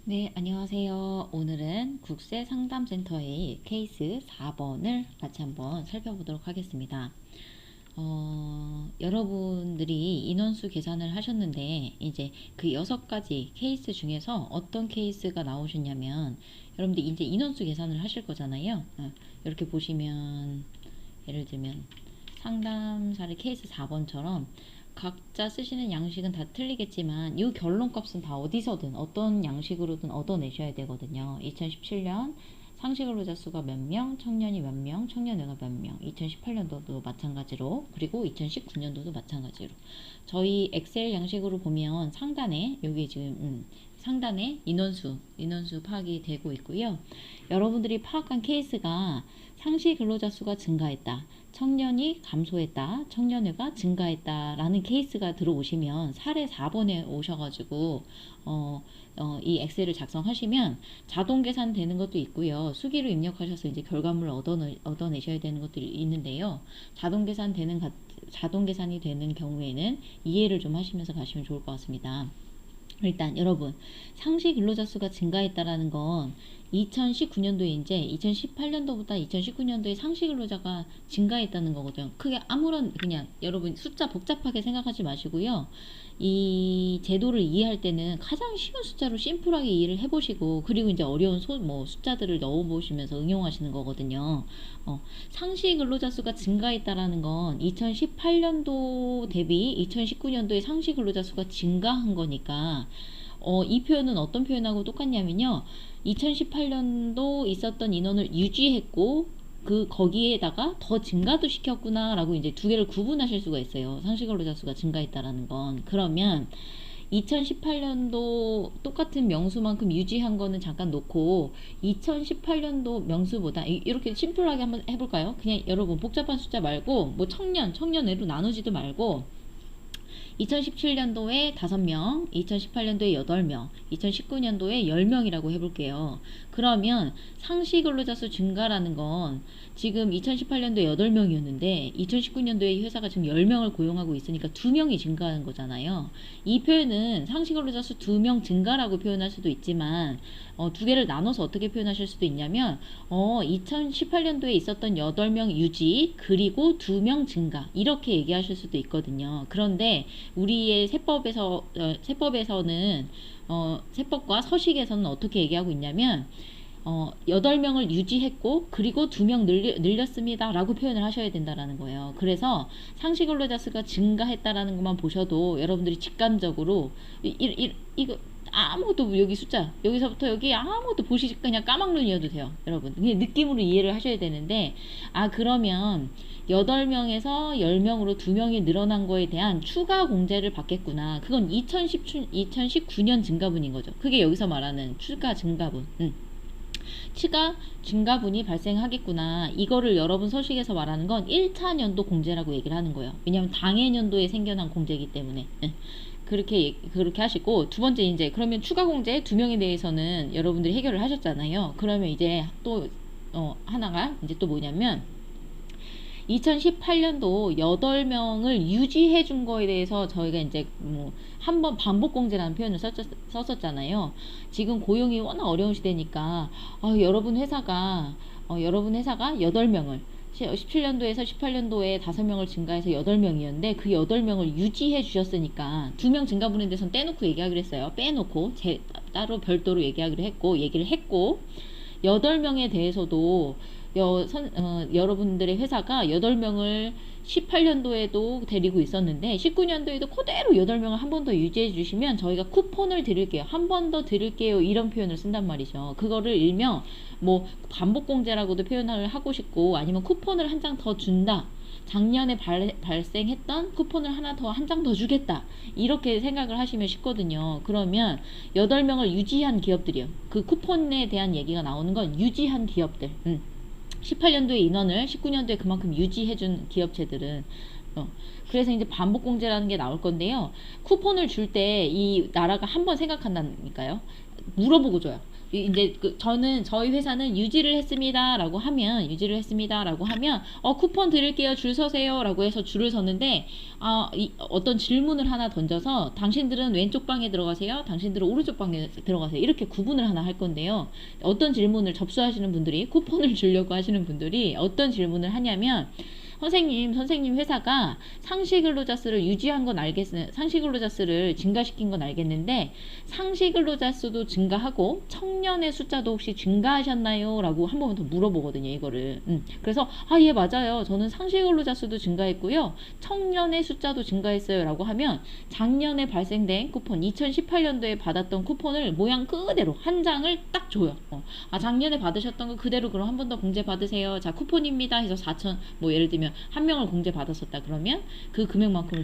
네, 안녕하세요. 오늘은 국세상담센터의 케이스 4번을 같이 한번 살펴보도록 하겠습니다. 여러분들이 인원수 계산을 하셨는데 이제 그 6가지 케이스 중에서 어떤 케이스가 나오셨냐면 여러분들 이제 인원수 계산을 하실 거잖아요. 이렇게 보시면 예를 들면 상담사를 케이스 4번처럼 각자 쓰시는 양식은 다 틀리겠지만 이 결론값은 다 어디서든 어떤 양식으로든 얻어내셔야 되거든요. 2017년 상시근로자 수가 몇 명, 청년이 몇 명, 청년회가 몇 명, 2018년도도 마찬가지로, 그리고 2019년도도 마찬가지로. 저희 엑셀 양식으로 보면 상단에 여기 지금 상단에 인원수 파악이 되고 있고요. 여러분들이 파악한 케이스가 상시 근로자 수가 증가했다, 청년이 감소했다, 청년회가 증가했다 라는 케이스가 들어오시면 사례 4번에 오셔가지고 이 엑셀을 작성하시면 자동 계산되는 것도 있고요. 수기로 입력하셔서 이제 결과물을 얻어내셔야 되는 것들이 있는데요. 자동 계산이 되는 경우에는 이해를 좀 하시면서 가시면 좋을 것 같습니다. 일단 여러분, 상시 근로자 수가 증가했다라는 건 2019년도에 이제 2018년도보다 2019년도에 상시 근로자가 증가했다는 거거든요. 크게 아무런 그냥 여러분 숫자 복잡하게 생각하지 마시고요. 이 제도를 이해할 때는 가장 쉬운 숫자로 심플하게 이해를 해보시고, 그리고 이제 어려운 숫자들을 넣어보시면서 응용하시는 거거든요. 상시 근로자 수가 증가했다라는 건 2018년도 대비 2019년도에 상시 근로자 수가 증가한 거니까 이 표현은 어떤 표현하고 똑같냐면요. 2018년도 있었던 인원을 유지했고 거기에다가 더 증가도 시켰구나 라고 이제 두 개를 구분하실 수가 있어요. 상시 근로자 수가 증가했다라는 건. 그러면 2018년도 똑같은 명수만큼 유지한 거는 잠깐 놓고 2018년도 명수보다 이렇게 심플하게 한번 해볼까요? 그냥 여러분 복잡한 숫자 말고 뭐 청년회로 나누지도 말고 2017년도에 5명, 2018년도에 8명, 2019년도에 10명이라고 해볼게요. 그러면 상시 근로자 수 증가라는 건 지금 2018년도에 8명이었는데 2019년도에 회사가 지금 10명을 고용하고 있으니까 2명이 증가하는 거잖아요. 이 표현은 상시 근로자 수 2명 증가라고 표현할 수도 있지만 두 개를 나눠서 어떻게 표현하실 수도 있냐면 2018년도에 있었던 8명 유지 그리고 2명 증가 이렇게 얘기하실 수도 있거든요. 그런데 우리의 세법에서는 세법과 서식에서는 어떻게 얘기하고 있냐면 8명을 유지했고 그리고 2명 늘렸습니다 라고 표현을 하셔야 된다라는 거예요. 그래서 상시 근로자 수가 증가했다라는 것만 보셔도 여러분들이 직감적으로 이거 아무것도 여기 숫자 여기서부터 여기 아무것도 보시지 그냥 까막눈이어도 돼요. 여러분 그냥 느낌으로 이해를 하셔야 되는데 그러면 8명에서 10명으로 2명이 늘어난 거에 대한 추가 공제를 받겠구나. 그건 2019년 증가분인 거죠. 그게 여기서 말하는 추가 증가분. 추가 증가분이 발생하겠구나. 이거를 여러분 서식에서 말하는 건 1차 년도 공제라고 얘기를 하는 거예요. 왜냐하면 당해 년도에 생겨난 공제이기 때문에. 그렇게 하시고, 두 번째 이제 그러면 추가 공제 2명에 대해서는 여러분들이 해결을 하셨잖아요. 그러면 이제 또 하나가 이제 또 뭐냐면 2018년도 8명을 유지해 준 거에 대해서 저희가 이제 한번 반복 공제라는 표현을 썼었잖아요. 지금 고용이 워낙 어려운 시대니까 여러분 회사가 8명을 17년도에서 18년도에 5명을 증가해서 8명이었는데 그 8명을 유지해 주셨으니까 2명 증가분에 대해서는 떼놓고 얘기하기로 했어요. 빼놓고 따로 별도로 얘기를 했고 8명에 대해서도 여러분들의 회사가 8명을 18년도에도 데리고 있었는데 19년도에도 그대로 8명을 한 번 더 유지해 주시면 저희가 쿠폰을 드릴게요. 한 번 더 드릴게요. 이런 표현을 쓴단 말이죠. 그거를 일명 뭐 반복 공제라고도 표현을 하고 싶고 아니면 쿠폰을 한 장 더 준다. 작년에 발생했던 쿠폰을 한 장 더 주겠다. 이렇게 생각을 하시면 쉽거든요. 그러면 8명을 유지한 기업들이요. 그 쿠폰에 대한 얘기가 나오는 건 유지한 기업들. 18년도에 인원을 19년도에 그만큼 유지해준 기업체들은 그래서 이제 반복 공제라는 게 나올 건데요. 쿠폰을 줄 때 이 나라가 한 번 생각한다니까요. 물어보고 줘요. 이제 저는 저희 회사는 유지를 했습니다라고 하면 쿠폰 드릴게요 줄 서세요라고 해서 줄을 섰는데 어떤 질문을 하나 던져서 당신들은 왼쪽 방에 들어가세요, 당신들은 오른쪽 방에 들어가세요 이렇게 구분을 하나 할 건데요. 어떤 질문을 접수하시는 분들이 쿠폰을 주려고 하시는 분들이 어떤 질문을 하냐면 선생님 회사가 상시근로자 수를 유지한 건 상시근로자 수를 증가시킨 건 알겠는데 상시근로자 수도 증가하고 청년의 숫자도 혹시 증가하셨나요? 라고 한 번 더 물어보거든요, 이거를. 그래서 예 맞아요. 저는 상시근로자 수도 증가했고요. 청년의 숫자도 증가했어요. 라고 하면 작년에 발생된 쿠폰 2018년도에 받았던 쿠폰을 모양 그대로 한 장을 딱 줘요. 작년에 받으셨던 거 그대로 그럼 한 번 더 공제 받으세요. 자, 쿠폰입니다 해서 4천 뭐 예를 들면 한 명을 공제 받았었다 그러면 그 금액만큼을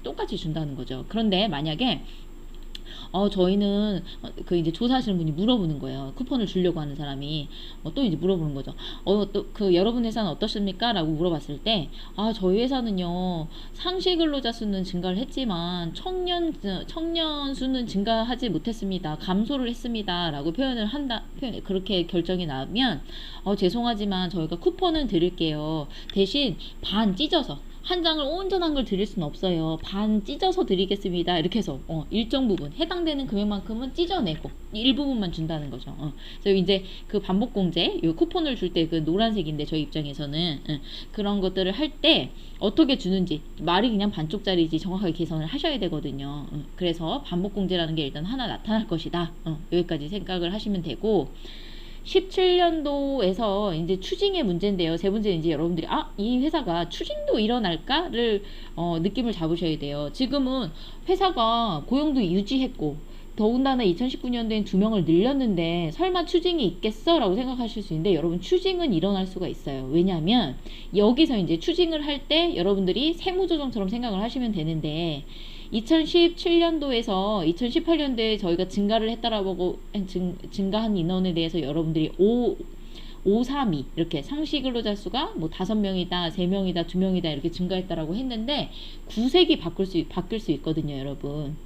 똑같이 준다는 거죠. 그런데 만약에 저희는 이제 조사하시는 분이 물어보는 거예요. 쿠폰을 주려고 하는 사람이 또 이제 물어보는 거죠. 또 여러분 회사는 어떻습니까? 라고 물어봤을 때 저희 회사는요 상시 근로자 수는 증가를 했지만 청년 수는 증가하지 못했습니다. 감소를 했습니다. 라고 그렇게 결정이 나면 죄송하지만 저희가 쿠폰은 드릴게요. 대신 반 찢어서 한 장을 온전한 걸 드릴 수는 없어요. 반 찢어서 드리겠습니다. 이렇게 해서 일정 부분 해당되는 금액만큼은 찢어내고 일부분만 준다는 거죠. 그래서 이제 그 반복 공제, 요 쿠폰을 줄 때 그 노란색인데 저희 입장에서는 그런 것들을 할 때 어떻게 주는지 말이 그냥 반쪽짜리지 정확하게 계산을 하셔야 되거든요. 그래서 반복 공제라는 게 일단 하나 나타날 것이다. 여기까지 생각을 하시면 되고. 17년도에서 이제 추징의 문제인데요. 세 번째는 이제 여러분들이 이 회사가 추징도 일어날까를 느낌을 잡으셔야 돼요. 지금은 회사가 고용도 유지했고 더군다나 2019년도엔 2명을 늘렸는데 설마 추징이 있겠어? 라고 생각하실 수 있는데 여러분 추징은 일어날 수가 있어요. 왜냐하면 여기서 이제 추징을 할 때 여러분들이 세무조정처럼 생각을 하시면 되는데 2017년도에서 2018년도에 저희가 증가를 했다라고 증가한 인원에 대해서 여러분들이 532 이렇게 상시 근로자 수가 뭐 5명이다, 3명이다, 2명이다 이렇게 증가했다라고 했는데 구색이 바뀔 수 있거든요, 여러분.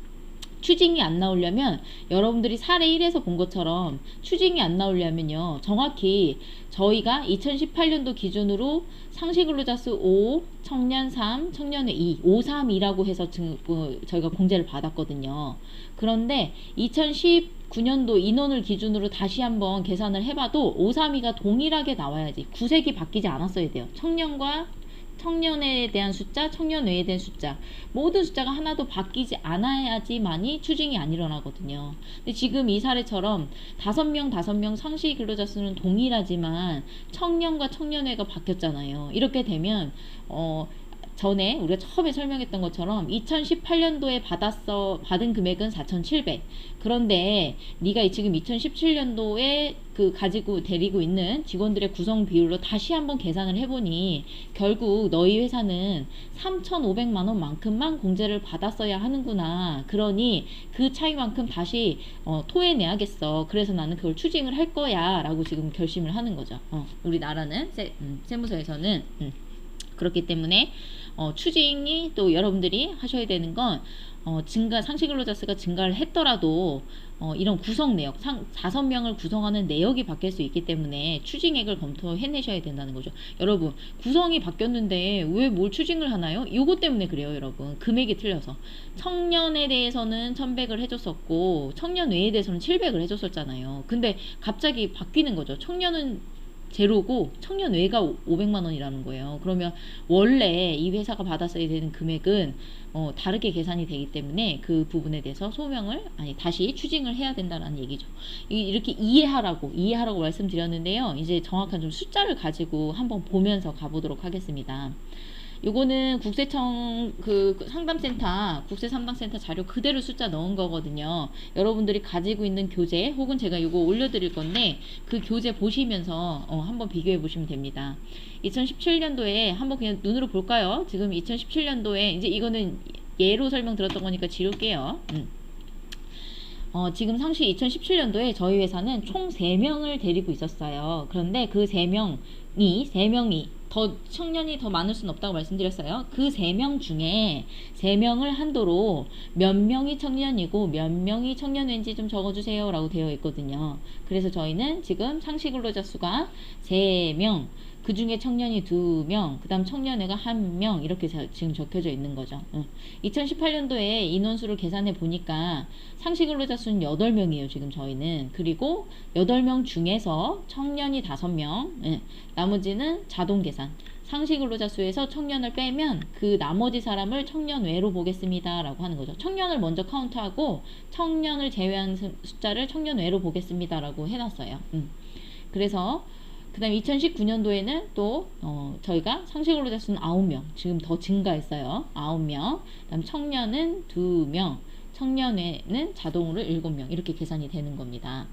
추징이 안 나오려면 여러분들이 사례 1에서 본 것처럼 추징이 안 나오려면요 정확히 저희가 2018년도 기준으로 상시근로자 수 5, 청년 3, 청년의 2, 532라고 해서 저희가 공제를 받았거든요. 그런데 2019년도 인원을 기준으로 다시 한번 계산을 해봐도 532가 동일하게 나와야지 구색이 바뀌지 않았어야 돼요. 청년에 대한 숫자, 청년 외에 대한 숫자 모든 숫자가 하나도 바뀌지 않아야지만이 추징이 안 일어나거든요. 근데 지금 이 사례처럼 5명 상시 근로자 수는 동일하지만 청년과 청년회가 바뀌었잖아요. 이렇게 되면 전에 우리가 처음에 설명했던 것처럼 2018년도에 받은 금액은 4,700. 그런데 네가 지금 2017년도에 가지고 데리고 있는 직원들의 구성 비율로 다시 한번 계산을 해보니 결국 너희 회사는 3,500만 원만큼만 공제를 받았어야 하는구나. 그러니 그 차이만큼 다시 토해내야겠어. 그래서 나는 그걸 추징을 할 거야. 라고 지금 결심을 하는 거죠. 우리나라는 세무서에서는 그렇기 때문에 추징이 또 여러분들이 하셔야 되는 건 상시근로자 수가 증가를 했더라도 이런 구성 내역 5명을 구성하는 내역이 바뀔 수 있기 때문에 추징액을 검토해내셔야 된다는 거죠. 여러분 구성이 바뀌었는데 왜 뭘 추징을 하나요? 요것 때문에 그래요. 여러분 금액이 틀려서 청년에 대해서는 1,100을 해줬었고 청년 외에 대해서는 700을 해줬었잖아요. 근데 갑자기 바뀌는 거죠. 청년은 제로고 청년 외가 500만 원이라는 거예요. 그러면 원래 이 회사가 받았어야 되는 금액은 다르게 계산이 되기 때문에 그 부분에 대해서 다시 추징을 해야 된다는 얘기죠. 이렇게 이해하라고 말씀드렸는데요. 이제 정확한 좀 숫자를 가지고 한번 보면서 가보도록 하겠습니다. 요거는 국세청 국세 상담센터 자료 그대로 숫자 넣은 거거든요. 여러분들이 가지고 있는 교재 혹은 제가 요거 올려드릴 건데 그 교재 보시면서 한번 비교해 보시면 됩니다. 2017년도에 한번 그냥 눈으로 볼까요? 지금 2017년도에 이제 이거는 예로 설명드렸던 거니까 지울게요. 지금 상시 2017년도에 저희 회사는 총 3명을 데리고 있었어요. 그런데 그 3명이 더 청년이 더 많을 수는 없다고 말씀드렸어요. 그 3명 중에 3명을 한도로 몇 명이 청년이고 몇 명이 청년인지 좀 적어주세요 라고 되어 있거든요. 그래서 저희는 지금 상시 근로자 수가 3명, 그 중에 청년이 2명, 그 다음 청년회가 1명 이렇게 지금 적혀져 있는 거죠. 2018년도에 인원수를 계산해 보니까 상시 근로자 수는 8명이에요. 지금 저희는. 그리고 8명 중에서 청년이 5명, 나머지는 자동 계산. 상시 근로자 수에서 청년을 빼면 그 나머지 사람을 청년 외로 보겠습니다 라고 하는 거죠. 청년을 먼저 카운트하고 청년을 제외한 숫자를 청년 외로 보겠습니다 라고 해놨어요. 그래서 그 다음에 2019년도에는 또 저희가 상시 근로자 수는 9명, 지금 더 증가했어요. 9명. 그 다음 청년은 2명, 청년회는 자동으로 7명 이렇게 계산이 되는 겁니다.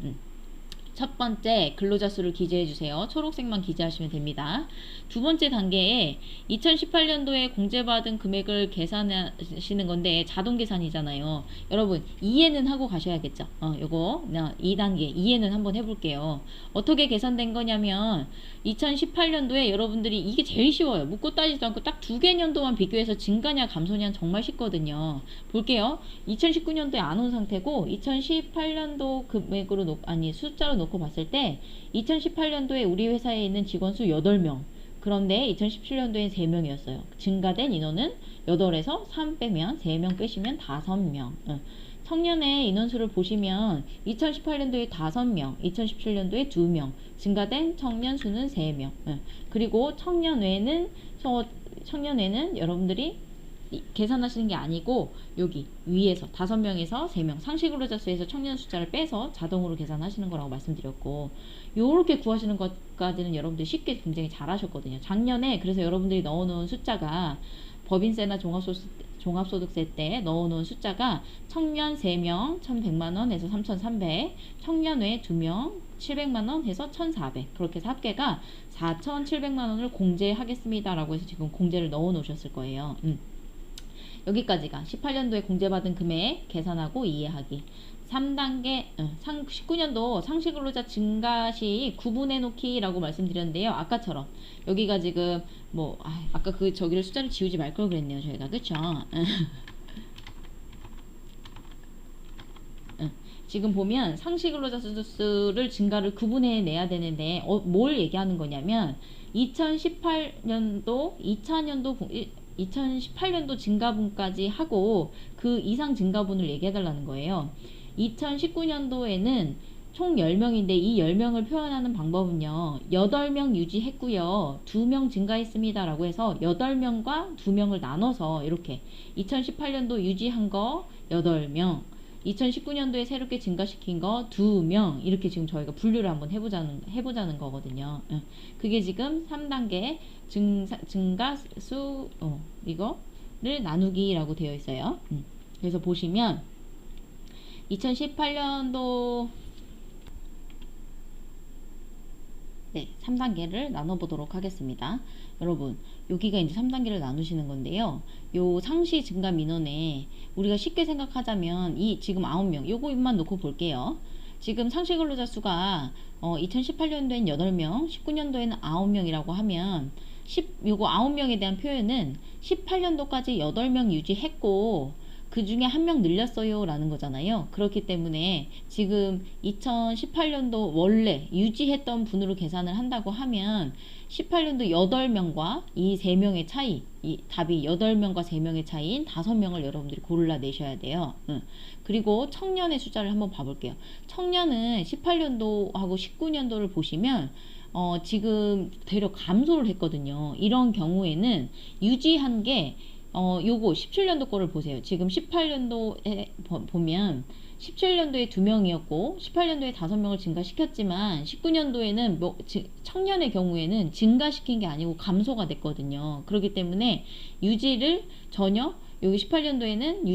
첫 번째 근로자 수를 기재해 주세요. 초록색만 기재하시면 됩니다. 두 번째 단계에 2018년도에 공제받은 금액을 계산하시는 건데 자동 계산이잖아요. 여러분 이해는 하고 가셔야겠죠. 요거 2단계 이해는 한번 해볼게요. 어떻게 계산된 거냐면 2018년도에 여러분들이 이게 제일 쉬워요. 묻고 따지도 않고 딱 2개년도만 비교해서 증가냐 감소냐 정말 쉽거든요. 볼게요. 2019년도에 안 온 상태고 2018년도 금액으로 숫자로 놓고 봤을 때 2018년도에 우리 회사에 있는 직원 수 8명, 그런데 2017년도엔 3명이었어요. 증가된 인원은 8에서 3 빼면 3명 빼시면 5명. 청년의 인원수를 보시면 2018년도에 5명, 2017년도에 2명, 증가된 청년 수는 3명. 그리고 청년외는 여러분들이 계산하시는 게 아니고 여기 위에서 5명에서 3명 상시 근로자 수에서 청년 숫자를 빼서 자동으로 계산하시는 거라고 말씀드렸고, 요렇게 구하시는 것까지는 여러분들이 쉽게 굉장히 잘 하셨거든요. 작년에 그래서 여러분들이 넣어놓은 숫자가 법인세나 종합소득세 때 넣어놓은 숫자가 청년 3명 1100만원 해서 3300, 청년외 2명 700만원 해서 1400, 그렇게 해서 합계가 4700만원을 공제하겠습니다 라고 해서 지금 공제를 넣어 놓으셨을 거예요. 여기까지가 18년도에 공제받은 금액 계산하고 이해하기. 3단계 19년도 상시 근로자 증가 시 구분해 놓기라고 말씀드렸는데요. 아까처럼 여기가 지금 아까 저기를 숫자를 지우지 말 걸 그랬네요. 저희가 그쵸? 지금 보면 상시 근로자 수를 증가를 구분해 내야 되는데 뭘 얘기하는 거냐면 2018년도 증가분까지 하고 그 이상 증가분을 얘기해 달라는 거예요. 2019년도에는 총 10명인데 이 10명을 표현하는 방법은요. 8명 유지했고요. 2명 증가했습니다 라고 해서 8명과 2명을 나눠서 이렇게 2018년도 유지한 거 8명, 2019년도에 새롭게 증가시킨 거 2명, 이렇게 지금 저희가 분류를 한번 해보자는 거거든요. 그게 지금 3단계 증가수 이거를 나누기라고 되어 있어요. 그래서 보시면 2018년도 3단계를 나눠보도록 하겠습니다. 여러분 여기가 이제 3단계를 나누시는 건데요. 요 상시 증가 민원에 우리가 쉽게 생각하자면 이 지금 9명 요거만 놓고 볼게요. 지금 상시 근로자 수가 2018년도엔 8명, 19년도에는 9명이라고 하면 요거 9명에 대한 표현은 18년도까지 8명 유지했고 그 중에 1명 늘렸어요 라는 거잖아요. 그렇기 때문에 지금 2018년도 원래 유지했던 분으로 계산을 한다고 하면 18년도 8명과 이 3명의 차이, 이 답이 8명과 3명의 차이인 5명을 여러분들이 골라내셔야 돼요. 그리고 청년의 숫자를 한번 봐볼게요. 청년은 18년도하고 19년도를 보시면 지금 대략 감소를 했거든요. 이런 경우에는 유지한 게 요거 17년도 거를 보세요. 지금 18년도에 보면 17년도에 2명이었고 18년도에 5명을 증가시켰지만 19년도에는 청년의 경우에는 증가시킨 게 아니고 감소가 됐거든요. 그렇기 때문에 유지를 전혀 여기 18년도에는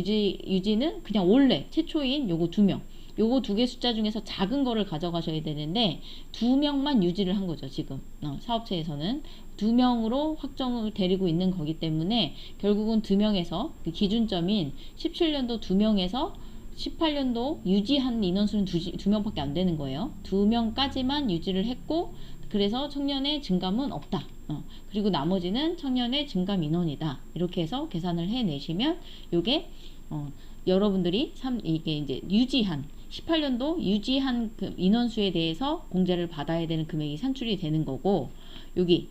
유지는 그냥 원래 최초인 요거 2명, 요거 2개 숫자 중에서 작은 거를 가져가셔야 되는데 2명만 유지를 한 거죠. 지금 사업체에서는 2명으로 확정을 데리고 있는 거기 때문에 결국은 2명에서 그 기준점인 17년도 2명에서 18년도 유지한 인원수는 두 명밖에 안 되는 거예요. 2명까지만 유지를 했고, 그래서 청년의 증감은 없다. 그리고 나머지는 청년의 증감 인원이다. 이렇게 해서 계산을 해내시면 요게 여러분들이 이게 이제 유지한 18년도 유지한 그 인원수에 대해서 공제를 받아야 되는 금액이 산출이 되는 거고, 여기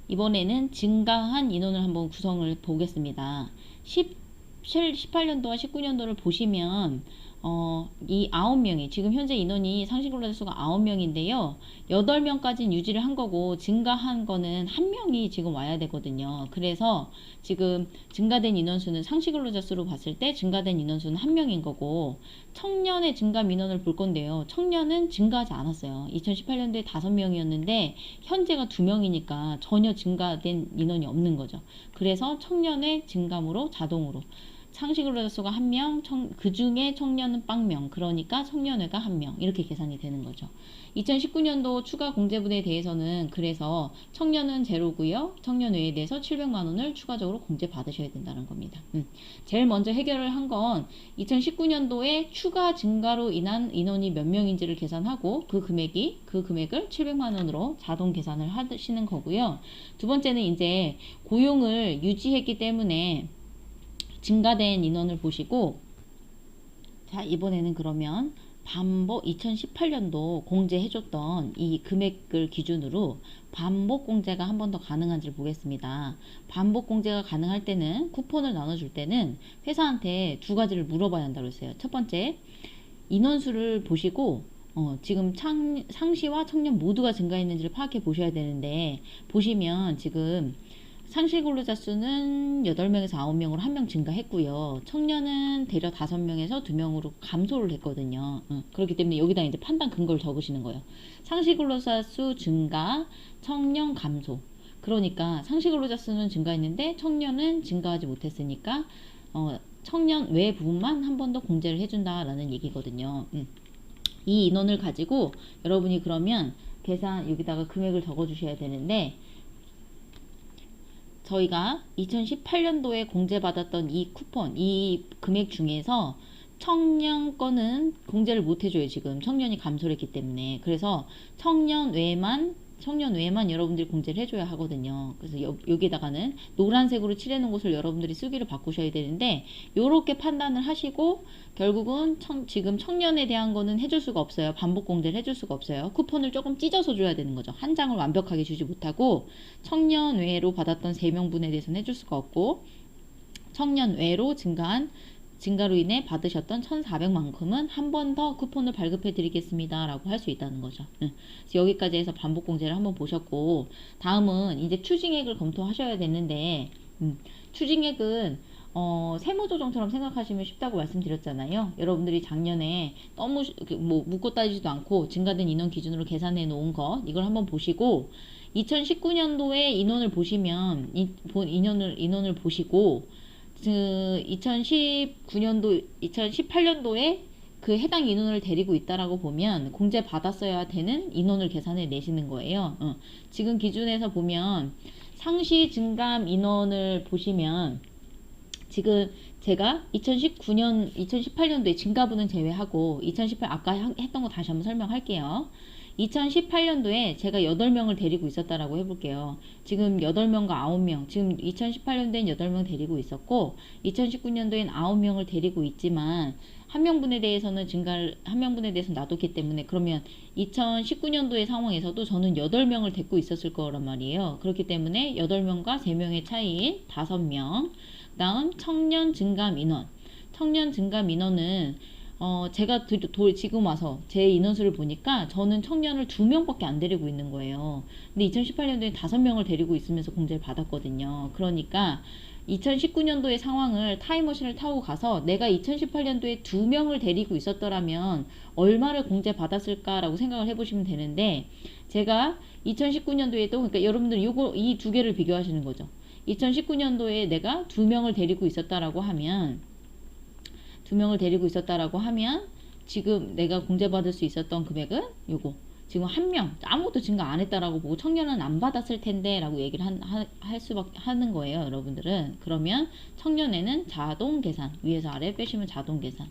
이번에는 증가한 인원을 한번 구성을 보겠습니다. 18년도와 19년도를 보시면 이 9명이 지금 현재 인원이 상시 근로자 수가 9명인데요. 8명까지는 유지를 한 거고 증가한 거는 1명이 지금 와야 되거든요. 그래서 지금 증가된 인원수는 상시 근로자 수로 봤을 때 증가된 인원수는 1명인 거고, 청년의 증가 민원을 볼 건데요. 청년은 증가하지 않았어요. 2018년도에 5명이었는데 현재가 2명이니까 전혀 증가된 인원이 없는 거죠. 그래서 청년의 증감으로 자동으로 상시 근로자 수가 1명, 그 중에 청년은 0명, 그러니까 청년회가 1명, 이렇게 계산이 되는 거죠. 2019년도 추가 공제분에 대해서는 그래서 청년은 제로고요. 청년회에 대해서 700만 원을 추가적으로 공제 받으셔야 된다는 겁니다. 제일 먼저 해결을 한 건 2019년도에 추가 증가로 인한 인원이 몇 명인지를 계산하고 그 금액을 700만 원으로 자동 계산을 하시는 거고요. 두 번째는 이제 고용을 유지했기 때문에 증가된 인원을 보시고, 자, 이번에는 그러면 반복 2018년도 공제해줬던 이 금액을 기준으로 반복 공제가 한 번 더 가능한지를 보겠습니다. 반복 공제가 가능할 때는 쿠폰을 나눠줄 때는 회사한테 두 가지를 물어봐야 한다고 했어요. 첫 번째, 인원수를 보시고 지금 상시와 청년 모두가 증가했는지를 파악해 보셔야 되는데, 보시면 지금 상시 근로자 수는 8명에서 9명으로 1명 증가했고요. 청년은 대략 5명에서 2명으로 감소를 했거든요. 그렇기 때문에 여기다 이제 판단 근거를 적으시는 거예요. 상시 근로자 수 증가, 청년 감소. 그러니까 상시 근로자 수는 증가했는데 청년은 증가하지 못했으니까 청년 외 부분만 한 번 더 공제를 해준다라는 얘기거든요. 이 인원을 가지고 여러분이 그러면 계산 여기다가 금액을 적어주셔야 되는데, 저희가 2018년도에 공제받았던 이 쿠폰, 이 금액 중에서 청년 거는 공제를 못 해줘요. 지금 청년이 감소를 했기 때문에. 그래서 청년 외에만 여러분들이 공제를 해줘야 하거든요. 그래서 여기에다가는 노란색으로 칠해놓은 곳을 여러분들이 수기를 바꾸셔야 되는데, 요렇게 판단을 하시고 결국은 지금 청년에 대한 거는 해줄 수가 없어요. 반복 공제를 해줄 수가 없어요. 쿠폰을 조금 찢어서 줘야 되는 거죠. 한 장을 완벽하게 주지 못하고 청년 외로 받았던 3명분에 대해서는 해줄 수가 없고, 청년 외로 증가로 인해 받으셨던 1,400만큼은 한 번 더 쿠폰을 발급해 드리겠습니다 라고 할 수 있다는 거죠. 그래서 여기까지 해서 반복 공제를 한번 보셨고, 다음은 이제 추징액을 검토하셔야 되는데, 추징액은 세무조정처럼 생각하시면 쉽다고 말씀드렸잖아요. 여러분들이 작년에 너무 뭐 묻고 따지지도 않고 증가된 인원 기준으로 계산해 놓은 것, 이걸 한번 보시고 2019년도에 인원을 보시면 인원을 보시고 2019년도 2018년도에 그 해당 인원을 데리고 있다라고 보면 공제 받았어야 되는 인원을 계산해 내시는 거예요. 지금 기준에서 보면 상시 증감 인원을 보시면 지금 제가 2018년도에 증가분은 제외하고 아까 했던 거 다시 한번 설명할게요. 2018년도에 제가 8명을 데리고 있었다라고 해볼게요. 지금 8명과 9명, 지금 2018년도엔 8명 데리고 있었고 2019년도엔 9명을 데리고 있지만 한 명분에 대해서는 한 명분에 대해서는 놔뒀기 때문에, 그러면 2019년도의 상황에서도 저는 8명을 데리고 있었을 거란 말이에요. 그렇기 때문에 8명과 3명의 차이인 5명. 다음 청년 증감 인원. 청년 증감 인원은 제가 지금 와서 제 인원수를 보니까 저는 청년을 2명밖에 안 데리고 있는 거예요. 근데 2018년도에 5명을 데리고 있으면서 공제를 받았거든요. 그러니까 2019년도의 상황을 타임머신을 타고 가서 내가 2018년도에 2명을 데리고 있었더라면 얼마를 공제 받았을까라고 생각을 해보시면 되는데, 제가 2019년도에도, 그러니까 여러분들 이 두 개를 비교하시는 거죠. 2019년도에 내가 2명을 데리고 있었다라고 하면 지금 내가 공제받을 수 있었던 금액은 요거 지금 한 명 아무것도 증가 안 했다라고 보고 청년은 안 받았을 텐데 라고 얘기를 할 수밖에 하는 거예요, 여러분들은. 그러면 청년에는 자동 계산, 위에서 아래 빼시면 자동 계산.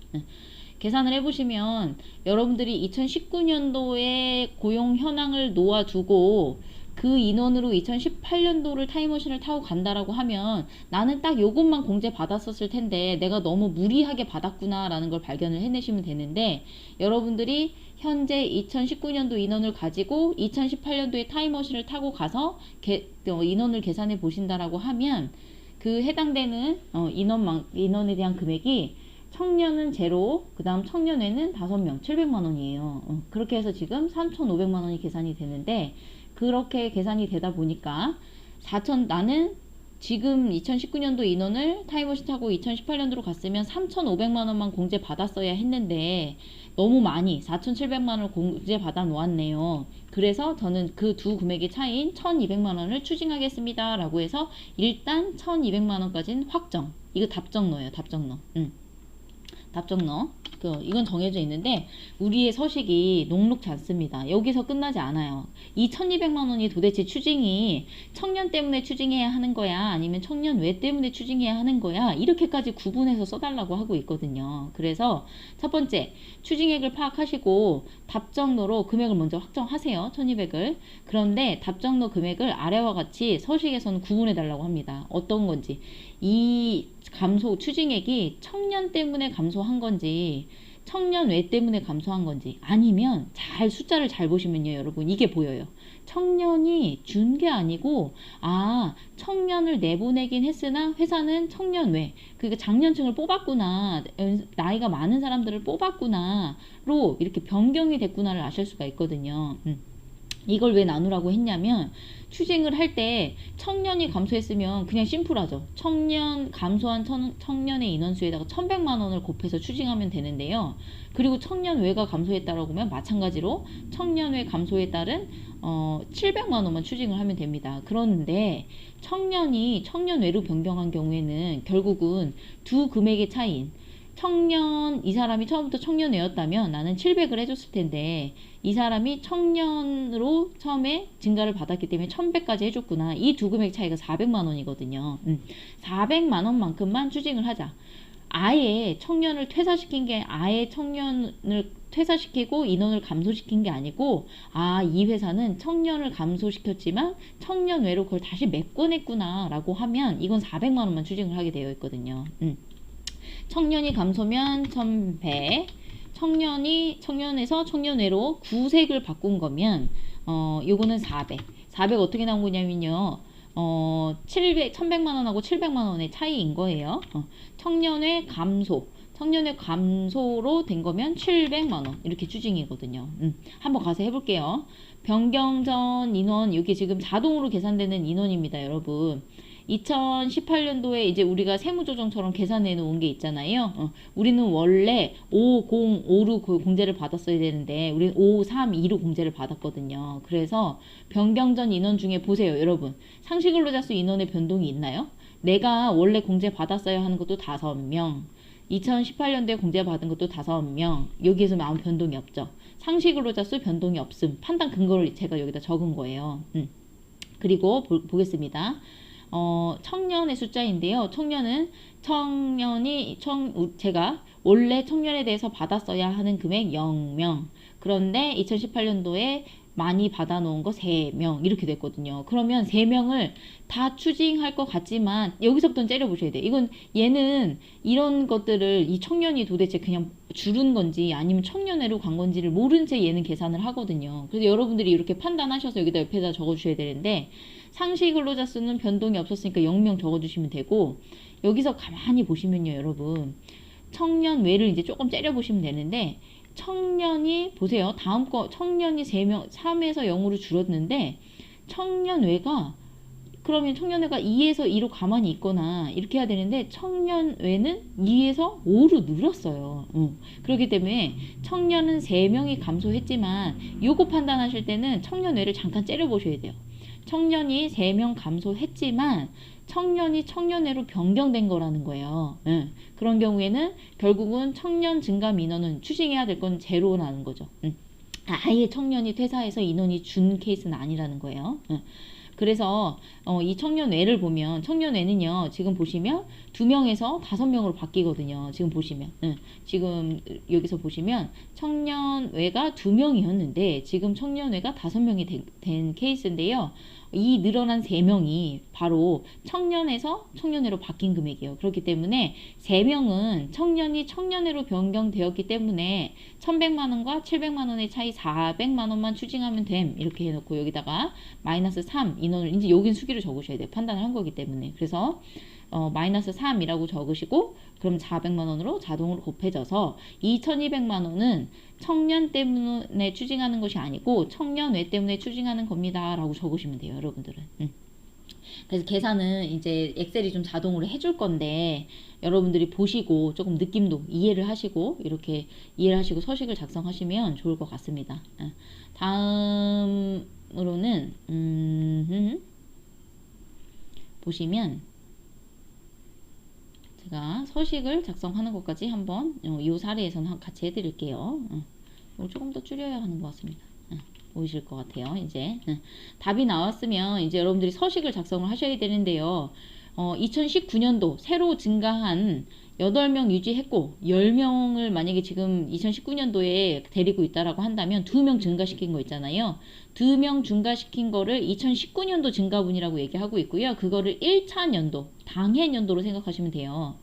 계산을 해보시면 여러분들이 2019년도에 고용 현황을 놓아두고 그 인원으로 2018년도를 타임머신을 타고 간다라고 하면 나는 딱 요것만 공제 받았었을 텐데 내가 너무 무리하게 받았구나 라는 걸 발견을 해내시면 되는데, 여러분들이 현재 2019년도 인원을 가지고 2018년도에 타임머신을 타고 가서 인원을 계산해 보신다라고 하면 그 해당되는 인원에 대한 금액이 청년은 제로, 그 다음 청년회는 5명 700만원이에요. 그렇게 해서 지금 3,500만원이 계산이 되는데, 그렇게 계산이 되다 보니까 나는 지금 2019년도 인원을 타임머신 타고 2018년도로 갔으면 3,500만원만 공제 받았어야 했는데 너무 많이 4,700만원을 공제 받아 놓았네요. 그래서 저는 그 두 금액의 차이인 1,200만원을 추징하겠습니다 라고 해서 일단 1,200만원까지는 확정. 이거 답정너예요, 답정너. 답정너. 이건 정해져 있는데 우리의 서식이 녹록지 않습니다. 여기서 끝나지 않아요. 이 1,200만원이 도대체 추징이 청년 때문에 추징해야 하는 거야, 아니면 청년 외 때문에 추징해야 하는 거야, 이렇게까지 구분해서 써달라고 하고 있거든요. 그래서 첫 번째, 추징액을 파악하시고 답정너로 금액을 먼저 확정하세요, 1,200을. 그런데 답정너 금액을 아래와 같이 서식에서는 구분해 달라고 합니다. 어떤 건지, 이 추징액이 청년 때문에 감소한 건지 청년 외 때문에 감소한 건지, 아니면 숫자를 잘 보시면요, 여러분, 이게 보여요. 청년이 준 게 아니고 청년을 내보내긴 했으나 회사는 청년 외, 그러니까 장년층을 뽑았구나, 나이가 많은 사람들을 뽑았구나로 이렇게 변경이 됐구나를 아실 수가 있거든요. 이걸 왜 나누라고 했냐면, 추징을 할 때 청년이 감소했으면 그냥 심플하죠. 감소한 청년의 인원수에다가 1,100만원을 곱해서 추징하면 되는데요. 그리고 청년 외가 감소했다라고 하면 마찬가지로 청년 외 감소에 따른 700만원만 추징을 하면 됩니다. 그런데 청년이 청년 외로 변경한 경우에는 결국은 두 금액의 차이인 이 사람이 처음부터 청년회였다면 나는 700을 해줬을 텐데, 이 사람이 청년으로 처음에 증가를 받았기 때문에 1100까지 해줬구나. 이 두 금액 차이가 400만원이거든요. 400만원만큼만 추징을 하자. 아예 청년을 퇴사시킨 게 아예 청년을 퇴사시키고 인원을 감소시킨 게 아니고, 이 회사는 청년을 감소시켰지만 청년 외로 그걸 다시 메꿔냈구나 라고 하면 이건 400만원만 추징을 하게 되어 있거든요. 청년이 감소면 1,100, 청년에서 청년외로 구색을 바꾼 거면 요거는 400 어떻게 나온 거냐면요, 1,100만원하고 700만원의 차이인 거예요. 청년의 감소로 된 거면 700만원 이렇게 추징이거든요. 한번 가서 해볼게요. 변경 전 인원, 이게 지금 자동으로 계산되는 인원입니다, 여러분. 2018년도에 이제 우리가 세무조정처럼 계산해 놓은 게 있잖아요. 우리는 원래 5056 공제를 받았어야 되는데 우리는 532로 공제를 받았거든요. 그래서 변경 전 인원 중에 보세요, 여러분. 상시근로자 수 인원의 변동이 있나요? 내가 원래 공제 받았어야 하는 것도 5명, 2018년도에 공제 받은 것도 5명, 여기에서 아무 변동이 없죠. 상시근로자 수 변동이 없음. 판단 근거를 제가 여기다 적은 거예요. 그리고 보겠습니다. 청년의 숫자인데요. 제가 원래 청년에 대해서 받았어야 하는 금액 0명. 그런데 2018년도에 많이 받아놓은 거 3명 이렇게 됐거든요. 그러면 3명을 다 추징할 것 같지만 여기서부터 째려보셔야 돼요. 얘는 이런 것들을 이 청년이 도대체 그냥 줄은 건지 아니면 청년회로 간 건지를 모른 채 얘는 계산을 하거든요. 그래서 여러분들이 이렇게 판단하셔서 여기다 옆에다 적어주셔야 되는데, 상시 근로자 수는 변동이 없었으니까 0명 적어주시면 되고, 여기서 가만히 보시면요, 여러분, 청년 외를 이제 조금 째려보시면 되는데, 청년이 보세요. 다음 거 청년이 3명 3에서 0으로 줄었는데 청년 외가, 그러면 청년회가 2에서 2로 가만히 있거나 이렇게 해야 되는데 청년회는 2에서 5로 늘었어요. 그렇기 때문에 청년은 3명이 감소했지만 요거 판단하실 때는 청년회를 잠깐 째려보셔야 돼요. 청년이 3명 감소했지만 청년이 청년회로 변경된 거라는 거예요. 그런 경우에는 결국은 청년 증가 민원은 추징해야 될 건 제로라는 거죠. 아예 청년이 퇴사해서 인원이 준 케이스는 아니라는 거예요. 그래서 이 청년외를 보면 청년외는요 지금 보시면 2명에서 5명으로 바뀌거든요. 지금 보시면 지금 여기서 보시면 청년외가 2명이었는데 지금 청년외가 5명이 된 케이스인데요. 이 늘어난 3명이 바로 청년에서 청년회로 바뀐 금액이에요. 그렇기 때문에 3명은 청년이 청년회로 변경되었기 때문에 1100만원과 700만원의 차이 400만원만 추징하면 됨. 이렇게 해놓고 여기다가 마이너스 3 인원을 이제 여긴 수기를 적으셔야 돼요. 판단을 한 거기 때문에. 그래서 마이너스 3이라고 적으시고 그럼 400만원으로 자동으로 곱해져서 2200만원은 청년 때문에 추징하는 것이 아니고 청년외 때문에 추징하는 겁니다 라고 적으시면 돼요 여러분들은. 그래서 계산은 이제 엑셀이 좀 자동으로 해줄 건데 여러분들이 보시고 조금 느낌도 이해를 하시고 이렇게 이해를 하시고 서식을 작성하시면 좋을 것 같습니다. 다음으로는 보시면 제가 서식을 작성하는 것까지 한번 이 사례에서는 같이 해드릴게요. 이걸 조금 더 줄여야 하는 것 같습니다. 보이실 것 같아요. 이제 답이 나왔으면 이제 여러분들이 서식을 작성을 하셔야 되는데요. 2019년도 새로 증가한 8명 유지했고 10명을 만약에 지금 2019년도에 데리고 있다라고 한다면 2명 증가시킨 거 있잖아요. 2명 증가시킨 거를 2019년도 증가분이라고 얘기하고 있고요. 그거를 1차 연도, 당해 연도로 생각하시면 돼요.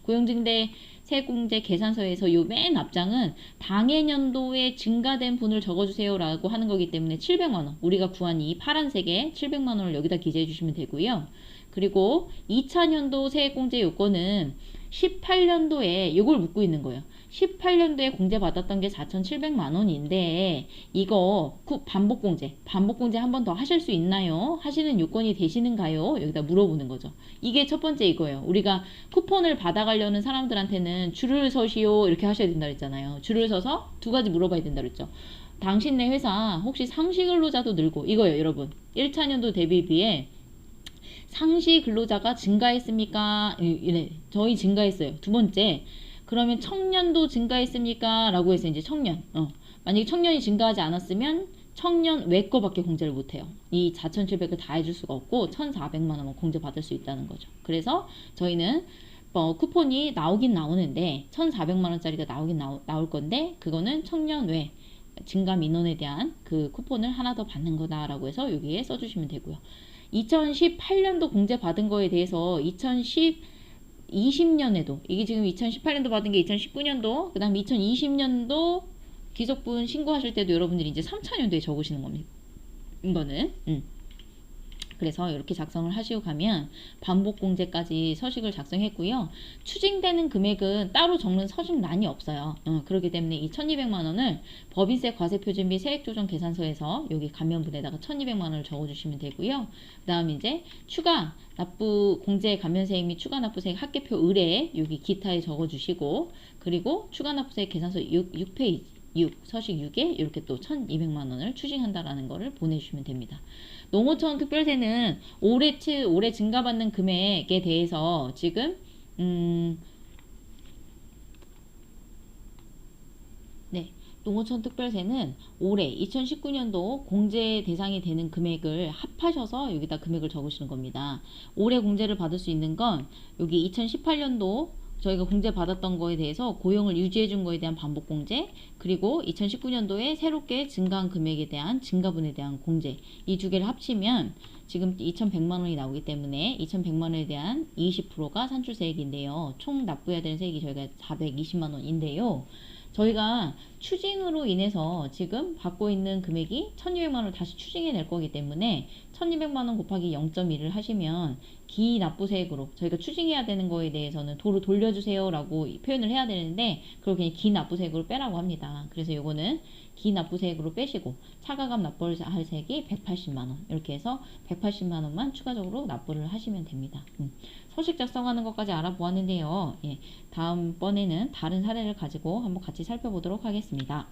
고용증대 세공제 계산서에서 요 맨 앞장은 당해 연도에 증가된 분을 적어주세요 라고 하는 거기 때문에 700만원, 우리가 구한 이 파란색에 700만원을 여기다 기재해 주시면 되고요. 그리고 2차 연도 세액공제 요건은 18년도에 이걸 묻고 있는 거예요. 18년도에 공제 받았던 게 4,700만원인데 이거 반복공제 한 번 더 하실 수 있나요? 하시는 요건이 되시는가요? 여기다 물어보는 거죠. 이게 첫 번째 이거예요. 우리가 쿠폰을 받아가려는 사람들한테는 줄을 서시오 이렇게 하셔야 된다 그랬잖아요. 줄을 서서 2가지 물어봐야 된다 그랬죠. 당신네 회사 혹시 상시 근로자도 늘고 이거예요 여러분. 1차년도 대비비에 상시 근로자가 증가했습니까? 이래. 저희 증가했어요. 두 번째, 그러면 청년도 증가했습니까? 라고 해서 이제 청년. 만약에 청년이 증가하지 않았으면 청년 외 거밖에 공제를 못해요. 이 4,700을 다 해줄 수가 없고 1,400만 원만 공제 받을 수 있다는 거죠. 그래서 저희는 쿠폰이 나오긴 나오는데 1,400만 원짜리가 나오긴 나올 건데 그거는 청년 외 증가 민원에 대한 그 쿠폰을 하나 더 받는 거다라고 해서 여기에 써주시면 되고요. 2018년도 공제 받은 거에 대해서 2020년에도 이게 지금 2018년도 받은 게 2019년도 그 다음 2020년도 기속분 신고하실 때도 여러분들이 이제 3차년도에 적으시는 겁니다. 이거는 그래서 이렇게 작성을 하시고 가면 반복공제까지 서식을 작성했고요. 추징되는 금액은 따로 적는 서식란이 없어요. 그렇기 때문에 이 1200만원을 법인세 과세표준비 세액조정 계산서에서 여기 감면분에다가 1200만원을 적어주시면 되고요. 그 다음 이제 추가 납부 공제 감면세액 및 추가 납부세액 합계표 의뢰에 여기 기타에 적어주시고 그리고 추가 납부세액 계산서 6페이지 6, 서식 6에 이렇게 또 1200만원을 추징한다라는 거를 보내주시면 됩니다. 농어촌 특별세는 올해 증가받는 금액에 대해서 지금 네, 농어촌 특별세는 올해 2019년도 공제 대상이 되는 금액을 합하셔서 여기다 금액을 적으시는 겁니다. 올해 공제를 받을 수 있는 건 여기 2018년도 저희가 공제 받았던 거에 대해서 고용을 유지해 준 거에 대한 반복 공제 그리고 2019년도에 새롭게 증가한 금액에 대한 증가분에 대한 공제 이 두 개를 합치면 지금 2,100만 원이 나오기 때문에 2,100만 원에 대한 20%가 산출세액인데요. 총 납부해야 되는 세액이 저희가 420만 원인데요. 저희가 추징으로 인해서 지금 받고 있는 금액이 1,200만 원을 다시 추징해 낼 거기 때문에 1,200만 원 곱하기 0.1을 하시면 기납부세액으로 저희가 추징해야 되는 거에 대해서는 도로 돌려주세요 라고 표현을 해야 되는데 그걸 그냥 기납부세액으로 빼라고 합니다. 그래서 요거는 기납부세액으로 빼시고 차가감 납부할 세액이 180만원 이렇게 해서 180만원만 추가적으로 납부를 하시면 됩니다. 서식 작성하는 것까지 알아보았는데요. 예, 다음번에는 다른 사례를 가지고 한번 같이 살펴보도록 하겠습니다.